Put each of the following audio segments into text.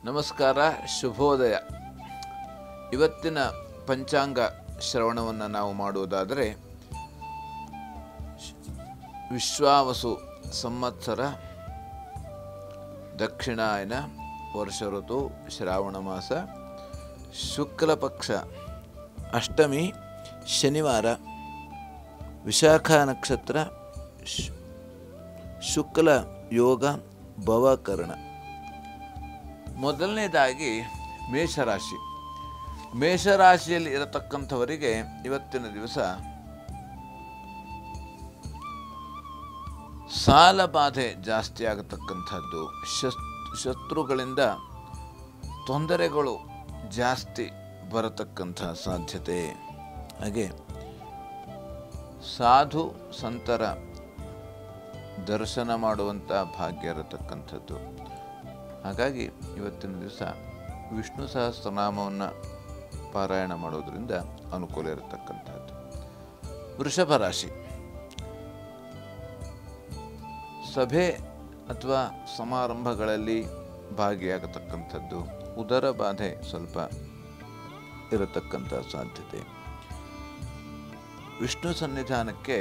ನಮಸ್ಕಾರ, ಶುಭೋದಯ. ಇವತ್ತಿನ ಪಂಚಾಂಗ ಶ್ರವಣವನ್ನು ನಾವು ಮಾಡುವುದಾದರೆ ವಿಶ್ವಾವಸು ಸಂವತ್ಸರ, ದಕ್ಷಿಣಾಯನ, ವರ್ಷ ಋತು, ಶ್ರಾವಣ ಮಾಸ, ಶುಕ್ಲ ಪಕ್ಷ, ಅಷ್ಟಮಿ, ಶನಿವಾರ, ವಿಶಾಖ ನಕ್ಷತ್ರ, ಶುಕ್ಲ ಯೋಗ, ಭವಕರಣ. ಮೊದಲನೇದಾಗಿ ಮೇಷರಾಶಿ. ಮೇಷರಾಶಿಯಲ್ಲಿ ಇರತಕ್ಕಂಥವರಿಗೆ ಇವತ್ತಿನ ದಿವಸ ಸಾಲ ಬಾಧೆ ಜಾಸ್ತಿ ಆಗತಕ್ಕಂಥದ್ದು, ಶತ್ರುಗಳಿಂದ ತೊಂದರೆಗಳು ಜಾಸ್ತಿ ಬರತಕ್ಕಂಥ ಸಾಧ್ಯತೆ, ಹಾಗೆ ಸಾಧು ಸಂತರ ದರ್ಶನ ಮಾಡುವಂಥ ಭಾಗ್ಯ ಇರತಕ್ಕಂಥದ್ದು. ಹಾಗಾಗಿ ಇವತ್ತಿನ ದಿವಸ ವಿಷ್ಣು ಸಹಸ್ರನಾಮವನ್ನು ಪಾರಾಯಣ ಮಾಡೋದರಿಂದ ಅನುಕೂಲ ಇರತಕ್ಕಂಥದ್ದು. ವೃಷಭ ರಾಶಿ. ಸಭೆ ಅಥವಾ ಸಮಾರಂಭಗಳಲ್ಲಿ ಭಾಗಿಯಾಗತಕ್ಕಂಥದ್ದು, ಉದರ ಬಾಧೆ ಸ್ವಲ್ಪ ಇರತಕ್ಕಂಥ ಸಾಧ್ಯತೆ. ವಿಷ್ಣು ಸನ್ನಿಧಾನಕ್ಕೆ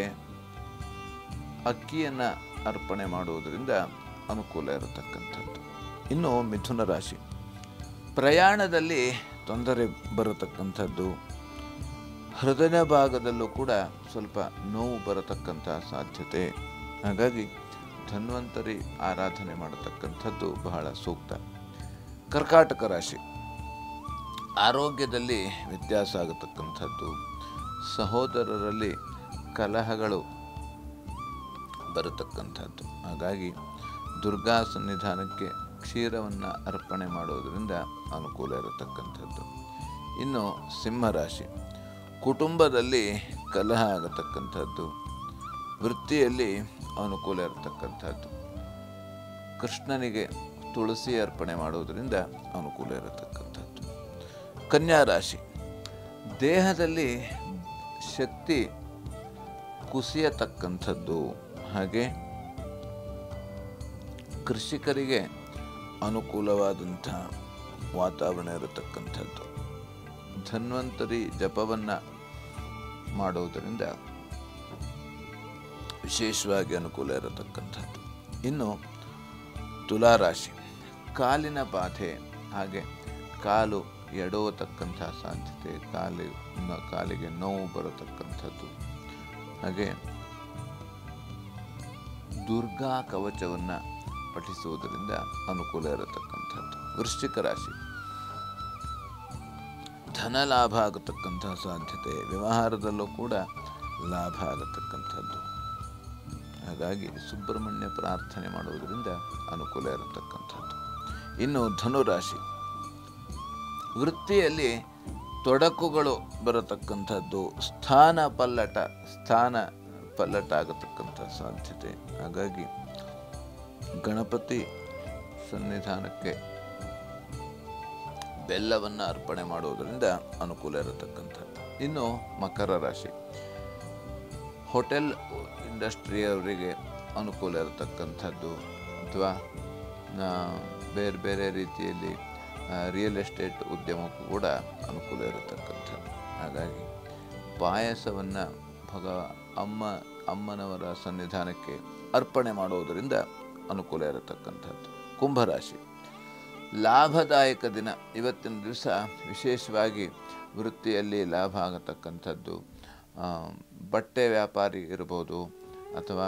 ಅಕ್ಕಿಯನ್ನು ಅರ್ಪಣೆ ಮಾಡುವುದರಿಂದ ಅನುಕೂಲ ಇರತಕ್ಕಂಥದ್ದು. ಇನ್ನು ಮಿಥುನ ರಾಶಿ. ಪ್ರಯಾಣದಲ್ಲಿ ತೊಂದರೆ ಬರತಕ್ಕಂಥದ್ದು, ಹೃದಯ ಭಾಗದಲ್ಲೂ ಕೂಡ ಸ್ವಲ್ಪ ನೋವು ಬರತಕ್ಕಂಥ ಸಾಧ್ಯತೆ. ಹಾಗಾಗಿ ಧನ್ವಂತರಿ ಆರಾಧನೆ ಮಾಡತಕ್ಕಂಥದ್ದು ಬಹಳ ಸೂಕ್ತ. ಕರ್ಕಾಟಕ ರಾಶಿ. ಆರೋಗ್ಯದಲ್ಲಿ ವ್ಯತ್ಯಾಸ ಆಗತಕ್ಕಂಥದ್ದು, ಸಹೋದರರಲ್ಲಿ ಕಲಹಗಳು ಬರತಕ್ಕಂಥದ್ದು. ಹಾಗಾಗಿ ದುರ್ಗಾ ಸನ್ನಿಧಾನಕ್ಕೆ ಕ್ಷೀರವನ್ನು ಅರ್ಪಣೆ ಮಾಡೋದರಿಂದ ಅನುಕೂಲ ಇರತಕ್ಕಂಥದ್ದು. ಇನ್ನು ಸಿಂಹರಾಶಿ. ಕುಟುಂಬದಲ್ಲಿ ಕಲಹ ಆಗತಕ್ಕಂಥದ್ದು, ವೃತ್ತಿಯಲ್ಲಿ ಅನುಕೂಲ ಇರತಕ್ಕಂಥದ್ದು. ಕೃಷ್ಣನಿಗೆ ತುಳಸಿ ಅರ್ಪಣೆ ಮಾಡೋದರಿಂದ ಅನುಕೂಲ ಇರತಕ್ಕಂಥದ್ದು. ಕನ್ಯಾ ರಾಶಿ. ದೇಹದಲ್ಲಿ ಶಕ್ತಿ ಕುಸಿಯತಕ್ಕಂಥದ್ದು, ಹಾಗೆ ಕೃಷಿಕರಿಗೆ ಅನುಕೂಲವಾದಂಥ ವಾತಾವರಣ ಇರತಕ್ಕಂಥದ್ದು. ಧನ್ವಂತರಿ ಜಪವನ್ನು ಮಾಡುವುದರಿಂದ ವಿಶೇಷವಾಗಿ ಅನುಕೂಲ ಇರತಕ್ಕಂಥದ್ದು. ಇನ್ನು ತುಲಾರಾಶಿ. ಕಾಲಿನ ಬಾಧೆ, ಹಾಗೆ ಕಾಲು ಎಡವತಕ್ಕಂಥ ಸಾಧ್ಯತೆ, ಕಾಲಿಗೆ ನೋವು ಬರತಕ್ಕಂಥದ್ದು, ಹಾಗೆ ದುರ್ಗಾ ಕವಚವನ್ನು ಪಠಿಸುವುದರಿಂದ ಅನುಕೂಲ ಇರತಕ್ಕಂಥದ್ದು. ವೃಶ್ಚಿಕ ರಾಶಿ. ಧನ ಲಾಭ ಆಗತಕ್ಕಂಥ ಸಾಧ್ಯತೆ, ವ್ಯವಹಾರದಲ್ಲೂ ಕೂಡ ಲಾಭ ಆಗತಕ್ಕಂಥದ್ದು. ಹಾಗಾಗಿ ಸುಬ್ರಹ್ಮಣ್ಯ ಪ್ರಾರ್ಥನೆ ಮಾಡುವುದರಿಂದ ಅನುಕೂಲ ಇರತಕ್ಕಂಥದ್ದು. ಇನ್ನು ಧನುರಾಶಿ. ವೃತ್ತಿಯಲ್ಲಿ ತೊಡಕುಗಳು ಬರತಕ್ಕಂಥದ್ದು, ಸ್ಥಾನ ಪಲ್ಲಟ ಆಗತಕ್ಕಂಥ ಸಾಧ್ಯತೆ. ಹಾಗಾಗಿ ಗಣಪತಿ ಸನ್ನಿಧಾನಕ್ಕೆ ಬೆಲ್ಲವನ್ನು ಅರ್ಪಣೆ ಮಾಡುವುದರಿಂದ ಅನುಕೂಲ ಇರತಕ್ಕಂಥದ್ದು. ಇನ್ನು ಮಕರ ರಾಶಿ. ಹೋಟೆಲ್ ಇಂಡಸ್ಟ್ರಿಯವರಿಗೆ ಅನುಕೂಲ ಇರತಕ್ಕಂಥದ್ದು, ಅಥವಾ ಬೇರೆ ಬೇರೆ ರೀತಿಯಲ್ಲಿ ರಿಯಲ್ ಎಸ್ಟೇಟ್ ಉದ್ಯಮಕ್ಕೂ ಕೂಡ ಅನುಕೂಲ ಇರತಕ್ಕಂಥದ್ದು. ಹಾಗಾಗಿ ಪಾಯಸವನ್ನು ಅಮ್ಮನವರ ಸನ್ನಿಧಾನಕ್ಕೆ ಅರ್ಪಣೆ ಮಾಡುವುದರಿಂದ ಅನುಕೂಲ ಇರತಕ್ಕಂಥದ್ದು. ಕುಂಭರಾಶಿ. ಲಾಭದಾಯಕ ದಿನ. ಇವತ್ತಿನ ದಿವಸ ವಿಶೇಷವಾಗಿ ವೃತ್ತಿಯಲ್ಲಿ ಲಾಭ ಆಗತಕ್ಕಂಥದ್ದು, ಬಟ್ಟೆ ವ್ಯಾಪಾರಿ ಇರ್ಬೋದು, ಅಥವಾ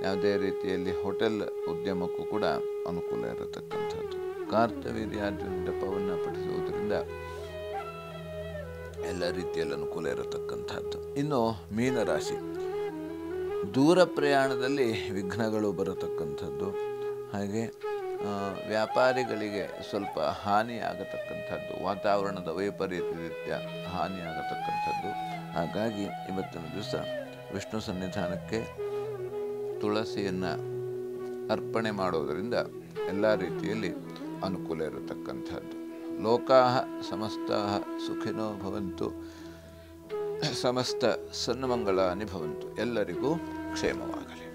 ಯಾವುದೇ ರೀತಿಯಲ್ಲಿ ಹೋಟೆಲ್ ಉದ್ಯಮಕ್ಕೂ ಕೂಡ ಅನುಕೂಲ ಇರತಕ್ಕಂಥದ್ದು. ಕಾರ್ತವೀರ್ಯಾರ್ಜುನ ಜಪವನ್ನು ಪಠಿಸುವುದರಿಂದ ಎಲ್ಲ ರೀತಿಯಲ್ಲಿ ಅನುಕೂಲ ಇರತಕ್ಕಂಥದ್ದು. ಇನ್ನು ಮೀನರಾಶಿ. ದೂರ ಪ್ರಯಾಣದಲ್ಲಿ ವಿಘ್ನಗಳು ಬರತಕ್ಕಂಥದ್ದು, ಹಾಗೆ ವ್ಯಾಪಾರಿಗಳಿಗೆ ಸ್ವಲ್ಪ ಹಾನಿ ಆಗತಕ್ಕಂಥದ್ದು, ವಾತಾವರಣದ ವೈಪರೀತ್ಯ ಹಾನಿ ಆಗತಕ್ಕಂಥದ್ದು. ಹಾಗಾಗಿ ಇವತ್ತಿನ ದಿವಸ ವಿಷ್ಣು ಸನ್ನಿಧಾನಕ್ಕೆ ತುಳಸಿಯನ್ನು ಅರ್ಪಣೆ ಮಾಡೋದರಿಂದ ಎಲ್ಲ ರೀತಿಯಲ್ಲಿ ಅನುಕೂಲ ಇರತಕ್ಕಂಥದ್ದು. ಲೋಕಾಃ ಸಮಸ್ತಾಃ ಸುಖಿನೋ ಭವಂತು, ಸಮಸ್ತ ಸನ್ಮಂಗಳಾನಿ ಭವಂತು. ಎಲ್ಲರಿಗೂ ಕ್ಷೇಮವಾಗಲಿ.